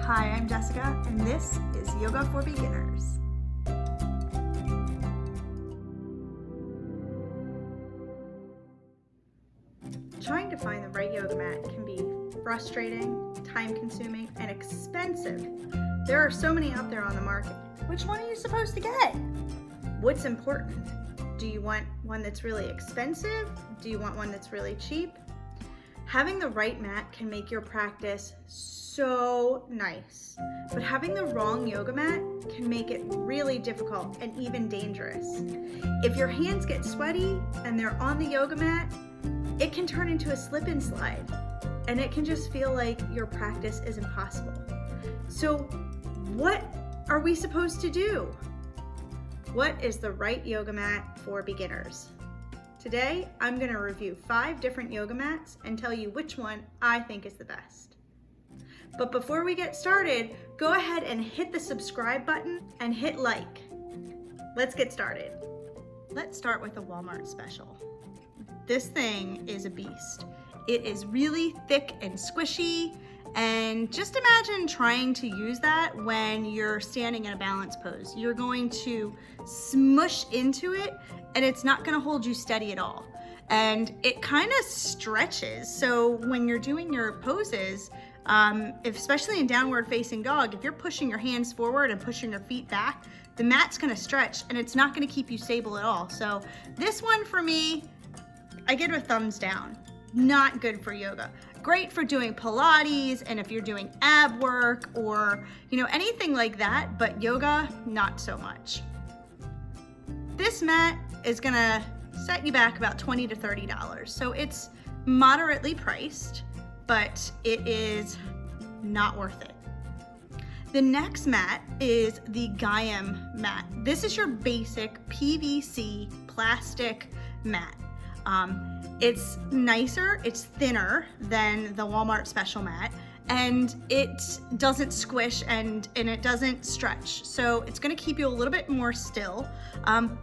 Hi, I'm Jessica, and this is Yoga for Beginners. Trying to find the right yoga mat can be frustrating, time-consuming, and expensive. There are so many out there on the market. Which one are you supposed to get? What's important? Do you want one that's really expensive? Do you want one that's really cheap? Having the right mat can make your practice so nice, but having the wrong yoga mat can make it really difficult and even dangerous. If your hands get sweaty and they're on the yoga mat, it can turn into a slip and slide, and it can just feel like your practice is impossible. So what are we supposed to do? What is the right yoga mat for beginners? Today, I'm going to review 5 different yoga mats and tell you which one I think is the best. But before we get started, go ahead and hit the subscribe button and hit like. Let's get started. Let's start with the Walmart special. This thing is a beast. It is really thick and squishy, and just imagine trying to use that when you're standing in a balance pose. You're going to smush into it, and it's not gonna hold you steady at all. And it kind of stretches, so when you're doing your poses, especially in downward facing dog, if you're pushing your hands forward and pushing your feet back, the mat's gonna stretch and it's not gonna keep you stable at all. So this one for me, I give it a thumbs down. Not good for yoga. Great for doing Pilates and if you're doing ab work or anything like that, but yoga, not so much. This mat is gonna set you back about $20 to $30. So it's moderately priced, but it is not worth it. The next mat is the Gaiam mat. This is your basic PVC plastic mat. It's nicer, it's thinner than the Walmart special mat, and it doesn't squish and it doesn't stretch. So it's gonna keep you a little bit more still,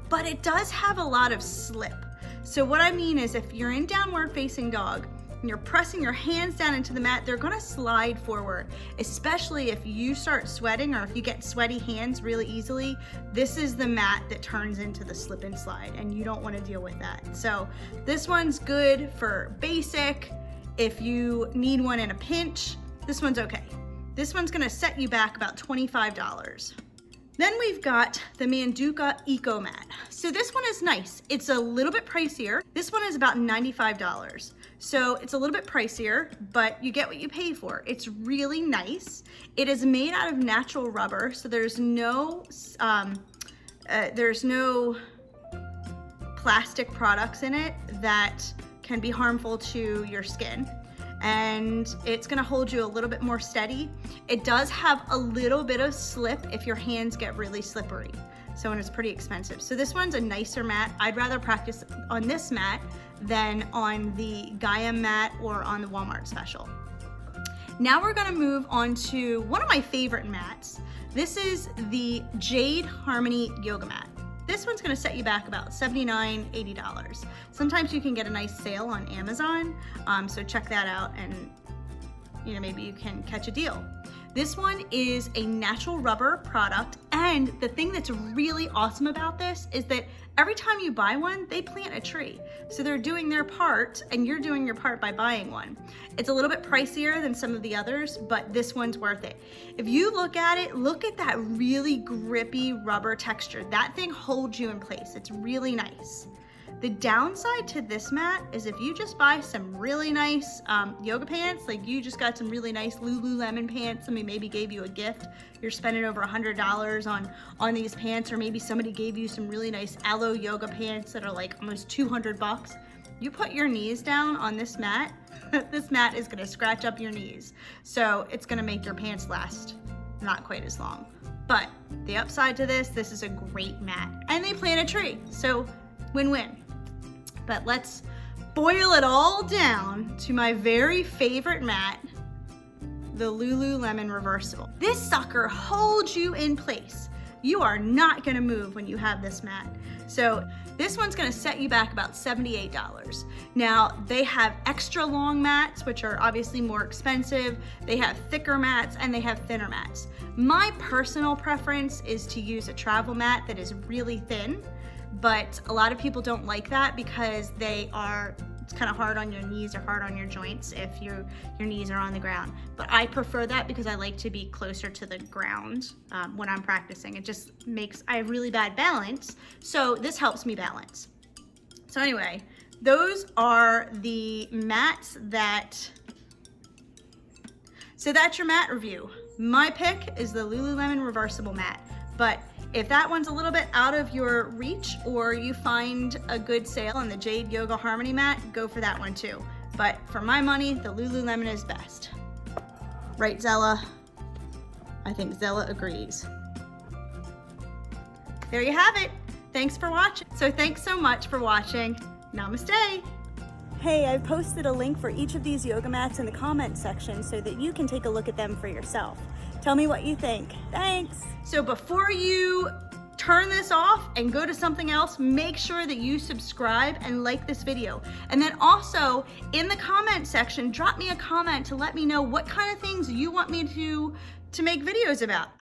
but it does have a lot of slip. So what I mean is if you're in downward facing dog, and you're pressing your hands down into the mat, they're gonna slide forward, especially if you start sweating or if you get sweaty hands really easily. This is the mat that turns into the slip and slide, and you don't wanna deal with that. So this one's good for basic. If you need one in a pinch, this one's okay. This one's gonna set you back about $25. Then we've got the Manduca EKo mat. So this one is nice. It's a little bit pricier. This one is about $95. So it's a little bit pricier, but you get what you pay for. It's really nice. It is made out of natural rubber, so there's no plastic products in it that can be harmful to your skin. And it's gonna hold you a little bit more steady. It does have a little bit of slip if your hands get really slippery. So, and it's pretty expensive. So this one's a nicer mat. I'd rather practice on this mat than on the Gaiam mat or on the Walmart special. Now we're gonna move on to one of my favorite mats. This is the Jade Harmony yoga mat. This one's gonna set you back about $79, $80. Sometimes you can get a nice sale on Amazon, so check that out and maybe you can catch a deal. This one is a natural rubber product, and the thing that's really awesome about this is that every time you buy one, they plant a tree. So they're doing their part, and you're doing your part by buying one. It's a little bit pricier than some of the others, but this one's worth it. If you look at it, look at that really grippy rubber texture. That thing holds you in place. It's really nice. The downside to this mat is if you just buy some really nice yoga pants, like you just got some really nice Lululemon pants, somebody maybe gave you a gift, you're spending over $100 on these pants, or maybe somebody gave you some really nice Aloe yoga pants that are like almost 200 bucks. You put your knees down on this mat, this mat is gonna scratch up your knees. So it's gonna make your pants last not quite as long. But the upside to this is a great mat. And they plant a tree, so win-win. But let's boil it all down to my very favorite mat, the Lululemon Reversible. This sucker holds you in place. You are not gonna move when you have this mat. So this one's gonna set you back about $78. Now, they have extra long mats, which are obviously more expensive. They have thicker mats and they have thinner mats. My personal preference is to use a travel mat that is really thin, but a lot of people don't like that because it's kind of hard on your knees or hard on your joints if your knees are on the ground. But I prefer that because I like to be closer to the ground when I'm practicing. It just I have really bad balance, so this helps me balance. So anyway, those are the mats so that's your mat review. My pick is the Lululemon Reversible mat, but if that one's a little bit out of your reach or you find a good sale on the Jade Harmony Mat, go for that one too. But for my money, the Lululemon is best. Right, Zella? I think Zella agrees. There you have it. Thanks for watching. So thanks so much for watching. Namaste. Hey, I've posted a link for each of these yoga mats in the comment section so that you can take a look at them for yourself. Tell me what you think. Thanks. So before you turn this off and go to something else, make sure that you subscribe and like this video. And then also in the comment section, drop me a comment to let me know what kind of things you want me to make videos about.